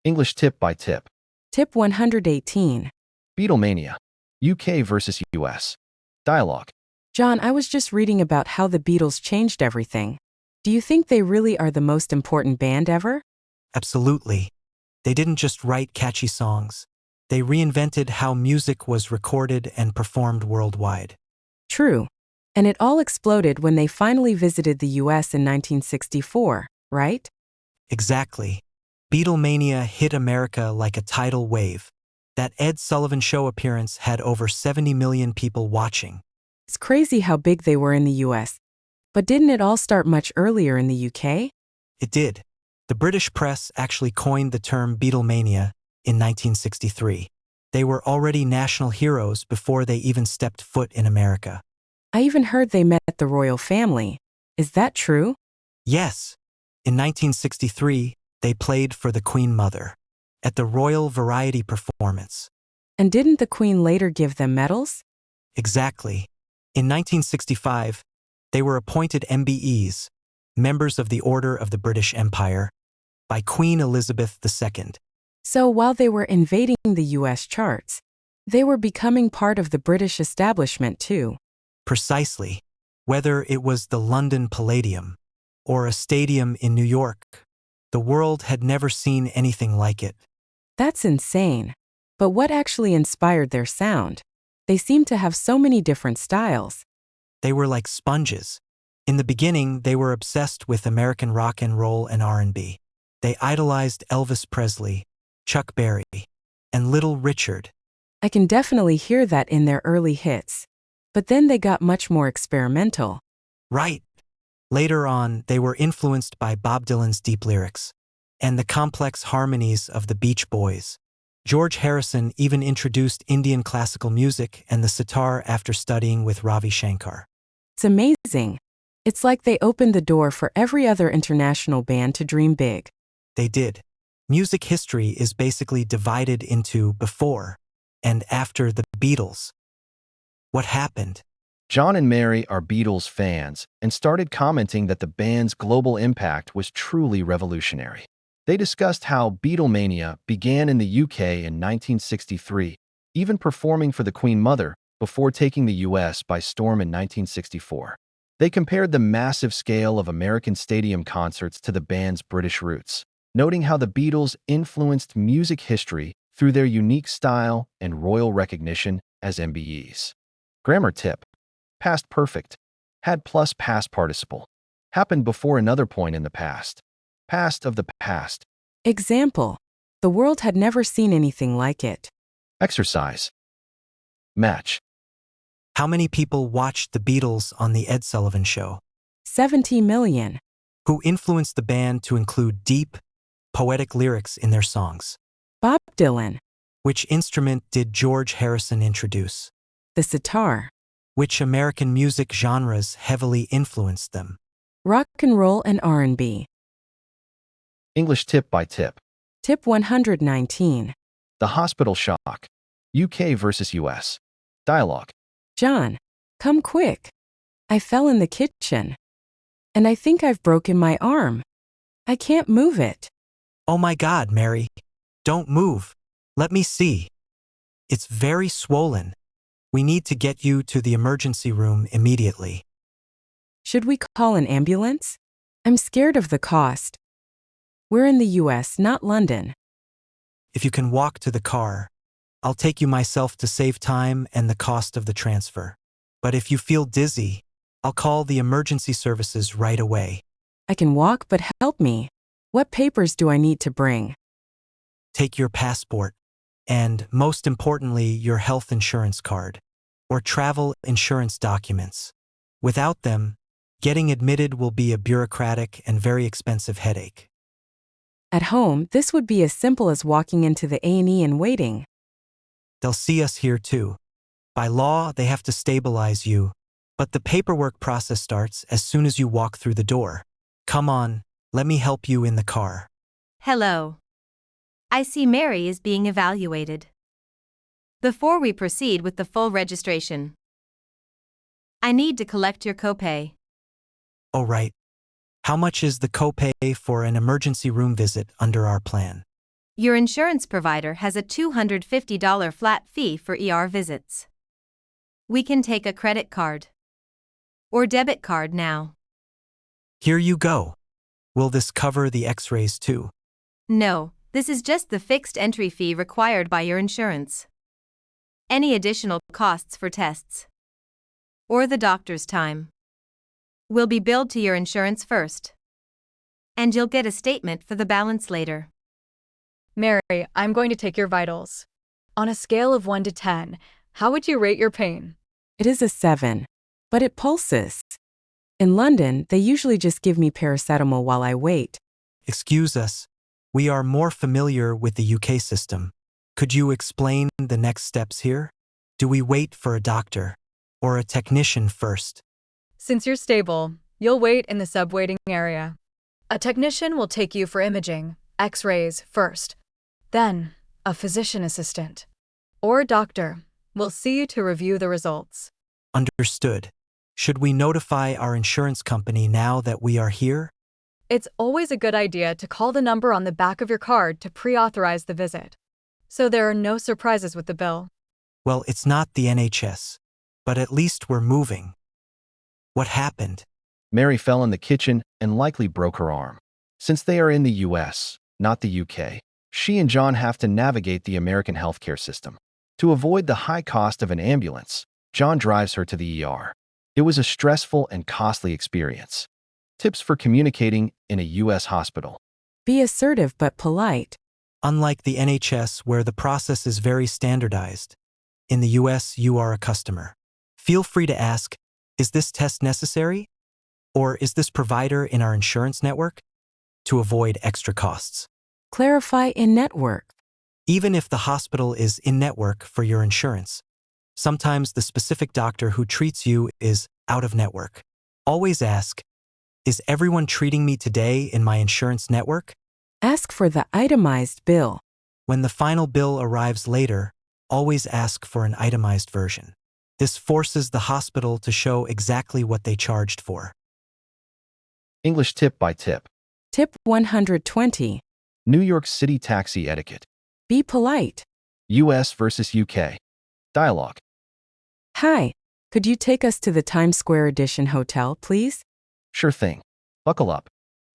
English tip by tip. Tip 118. Beatlemania. UK versus US. Dialogue. John, I was just reading about how the Beatles changed everything. Do you think they really are the most important band ever? Absolutely. They didn't just write catchy songs. They reinvented how music was recorded and performed worldwide. True. And it all exploded when they finally visited the US in 1964, right? Exactly. Beatlemania hit America like a tidal wave. That Ed Sullivan Show appearance had over 70 million people watching. It's crazy how big they were in the US. But didn't it all start much earlier in the UK? It did. The British press actually coined the term Beatlemania in 1963. They were already national heroes before they even stepped foot in America. I even heard they met the royal family. Is that true? Yes. In 1963, they played for the Queen Mother at the Royal Variety Performance. And didn't the Queen later give them medals? Exactly. In 1965, they were appointed MBEs, members of the Order of the British Empire, by Queen Elizabeth II. So while they were invading the US charts, they were becoming part of the British establishment too. Precisely. Whether it was the London Palladium or a stadium in New York, the world had never seen anything like it. That's insane. But what actually inspired their sound? They seem to have so many different styles. They were like sponges. In the beginning, they were obsessed with American rock and roll and R&B. They idolized Elvis Presley, Chuck Berry, and Little Richard. I can definitely hear that in their early hits. But then they got much more experimental. Right. Later on, they were influenced by Bob Dylan's deep lyrics and the complex harmonies of the Beach Boys. George Harrison even introduced Indian classical music and the sitar after studying with Ravi Shankar. It's amazing. It's like they opened the door for every other international band to dream big. They did. Music history is basically divided into before and after the Beatles. What happened? John and Mary are Beatles fans and started commenting that the band's global impact was truly revolutionary. They discussed how Beatlemania began in the UK in 1963, even performing for the Queen Mother before taking the US by storm in 1964. They compared the massive scale of American stadium concerts to the band's British roots, noting how the Beatles influenced music history through their unique style and royal recognition as MBEs. Grammar tip. Past perfect. Had plus past participle. Happened before another point in the past. Past of the past. Example. The world had never seen anything like it. Exercise. Match. How many people watched the Beatles on the Ed Sullivan Show? 70 million. Who influenced the band to include deep, poetic lyrics in their songs? Bob Dylan. Which instrument did George Harrison introduce? The sitar. Which American music genres heavily influenced them? Rock and roll and R&B. English tip by tip. Tip 119. The hospital shock. UK versus US. Dialogue. John, come quick. I fell in the kitchen. And I think I've broken my arm. I can't move it. Oh my God, Mary. Don't move. Let me see. It's very swollen. We need to get you to the emergency room immediately. Should we call an ambulance? I'm scared of the cost. We're in the US, not London. If you can walk to the car, I'll take you myself to save time and the cost of the transfer. But if you feel dizzy, I'll call the emergency services right away. I can walk, but help me. What papers do I need to bring? Take your passport and, most importantly, your health insurance card or travel insurance documents. Without them, getting admitted will be a bureaucratic and very expensive headache. At home, this would be as simple as walking into the A&E and waiting. They'll see us here too. By law, they have to stabilize you, but the paperwork process starts as soon as you walk through the door. Come on, let me help you in the car. Hello. I see Mary is being evaluated. Before we proceed with the full registration, I need to collect your copay. Oh, right. How much is the copay for an emergency room visit under our plan? Your insurance provider has a $250 flat fee for ER visits. We can take a credit card or debit card now. Here you go. Will this cover the x-rays too? No, this is just the fixed entry fee required by your insurance. Any additional costs for tests or the doctor's time will be billed to your insurance first, and you'll get a statement for the balance later. Mary, I'm going to take your vitals. On a scale of 1 to 10, how would you rate your pain? It is a 7, but it pulses. In London, they usually just give me paracetamol while I wait. Excuse us. We are more familiar with the UK system. Could you explain the next steps here? Do we wait for a doctor or a technician first? Since you're stable, you'll wait in the sub-waiting area. A technician will take you for imaging, x-rays first. Then, a physician assistant or a doctor will see you to review the results. Understood. Should we notify our insurance company now that we are here? It's always a good idea to call the number on the back of your card to pre-authorize the visit, so there are no surprises with the bill. Well, it's not the NHS, but at least we're moving. What happened? Mary fell in the kitchen and likely broke her arm. Since they are in the US, not the UK, she and John have to navigate the American healthcare system. To avoid the high cost of an ambulance, John drives her to the ER. It was a stressful and costly experience. Tips for communicating in a US hospital. Be assertive but polite. Unlike the NHS, where the process is very standardized, in the US, you are a customer. Feel free to ask, is this test necessary? Or is this provider in our insurance network? To avoid extra costs. Clarify in network. Even if the hospital is in network for your insurance, sometimes the specific doctor who treats you is out of network. Always ask, is everyone treating me today in my insurance network? Ask for the itemized bill. When the final bill arrives later, always ask for an itemized version. This forces the hospital to show exactly what they charged for. English tip by tip. Tip 120. New York City taxi etiquette. Be polite. US versus UK. Dialogue. Hi, could you take us to the Times Square Edition Hotel, please? Sure thing. Buckle up.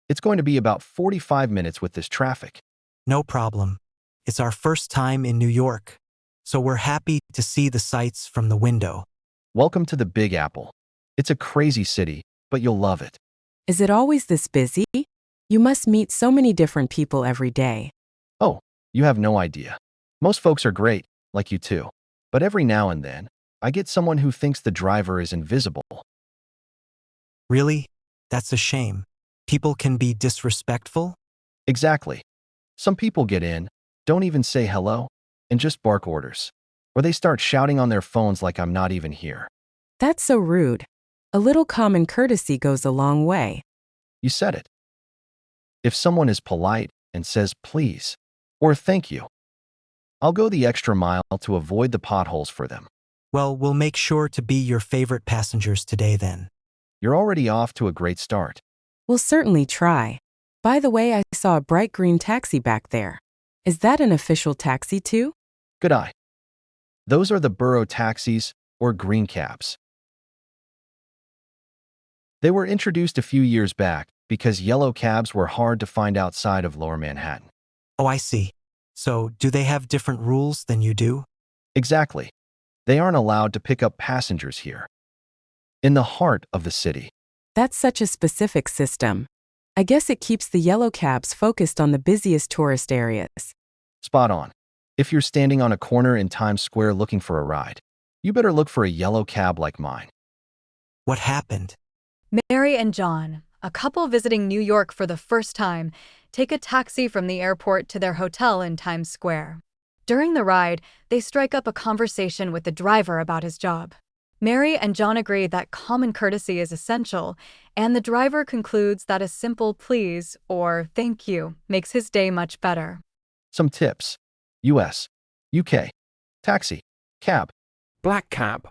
It's going to be about 45 minutes with this traffic. No problem. It's our first time in New York, so we're happy to see the sights from the window. Welcome to the Big Apple. It's a crazy city, but you'll love it. Is it always this busy? You must meet so many different people every day. Oh, you have no idea. Most folks are great, like you too. But every now and then, I get someone who thinks the driver is invisible. Really? That's a shame. People can be disrespectful? Exactly. Some people get in, don't even say hello, and just bark orders. Or they start shouting on their phones like I'm not even here. That's so rude. A little common courtesy goes a long way. You said it. If someone is polite and says please or thank you, I'll go the extra mile to avoid the potholes for them. Well, we'll make sure to be your favorite passengers today then. You're already off to a great start. We'll certainly try. By the way, I saw a bright green taxi back there. Is that an official taxi too? Good eye. Those are the borough taxis or green cabs. They were introduced a few years back because yellow cabs were hard to find outside of Lower Manhattan. Oh, I see. So, do they have different rules than you do? Exactly. They aren't allowed to pick up passengers here. In the heart of the city. That's such a specific system. I guess it keeps the yellow cabs focused on the busiest tourist areas. Spot on. If you're standing on a corner in Times Square looking for a ride, you better look for a yellow cab like mine. What happened? Mary and John, a couple visiting New York for the first time, take a taxi from the airport to their hotel in Times Square. During the ride, they strike up a conversation with the driver about his job. Mary and John agree that common courtesy is essential, and the driver concludes that a simple please or thank you makes his day much better. Some tips. US, UK, taxi, cab, Black cab.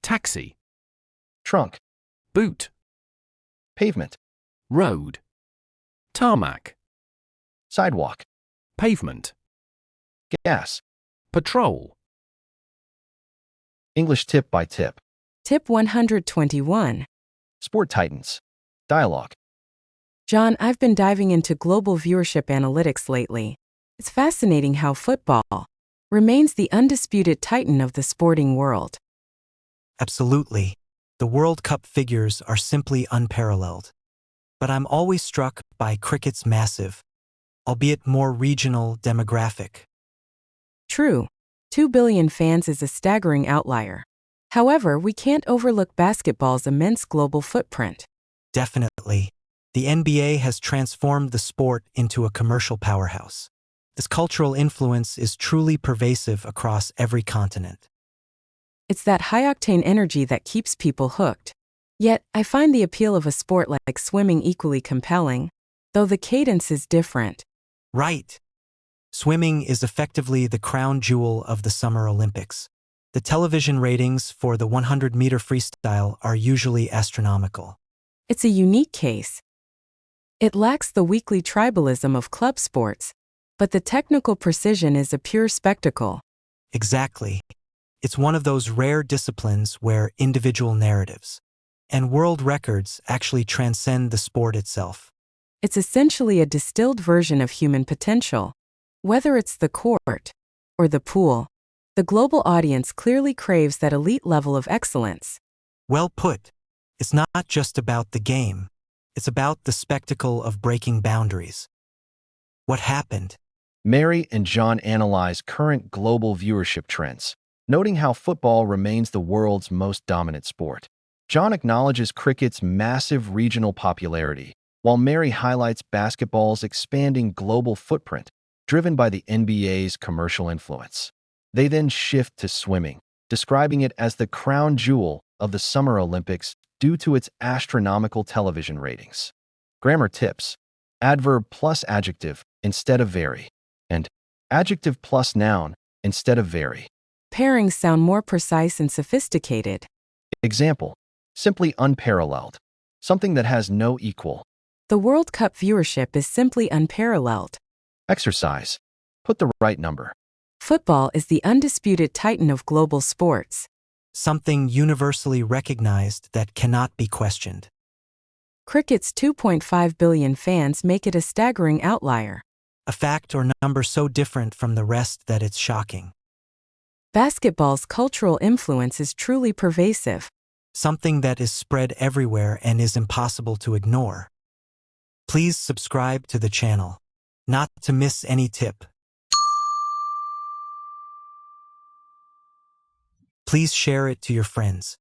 Taxi. trunk, Boot. pavement, Road. Tarmac. sidewalk, Pavement. Gas. Patrol. English tip by tip. Tip 121. Sport titans. Dialogue. John, I've been diving into global viewership analytics lately. It's fascinating how football remains the undisputed titan of the sporting world. Absolutely. The World Cup figures are simply unparalleled. But I'm always struck by cricket's massive, albeit more regional demographic. True, 2 billion fans is a staggering outlier. However, we can't overlook basketball's immense global footprint. Definitely. The NBA has transformed the sport into a commercial powerhouse. This cultural influence is truly pervasive across every continent. It's that high-octane energy that keeps people hooked. Yet, I find the appeal of a sport like swimming equally compelling, though the cadence is different. Right. Swimming is effectively the crown jewel of the Summer Olympics. The television ratings for the 100-meter freestyle are usually astronomical. It's a unique case. It lacks the weekly tribalism of club sports, but the technical precision is a pure spectacle. Exactly. It's one of those rare disciplines where individual narratives and world records actually transcend the sport itself. It's essentially a distilled version of human potential. Whether it's the court or the pool, the global audience clearly craves that elite level of excellence. Well put. It's not just about the game. It's about the spectacle of breaking boundaries. What happened? Mary and John analyze current global viewership trends, noting how football remains the world's most dominant sport. John acknowledges cricket's massive regional popularity, while Mary highlights basketball's expanding global footprint, driven by the NBA's commercial influence. They then shift to swimming, describing it as the crown jewel of the Summer Olympics due to its astronomical television ratings. Grammar tips: adverb plus adjective instead of very, and adjective plus noun instead of very. Pairings sound more precise and sophisticated. Example: simply unparalleled, something that has no equal. The World Cup viewership is simply unparalleled. Exercise: put the right number. Football is the undisputed titan of global sports. Something universally recognized that cannot be questioned. Cricket's 2.5 billion fans make it a staggering outlier. A fact or number so different from the rest that it's shocking. Basketball's cultural influence is truly pervasive. Something that is spread everywhere and is impossible to ignore. Please subscribe to the channel, not to miss any tip. Please share it to your friends.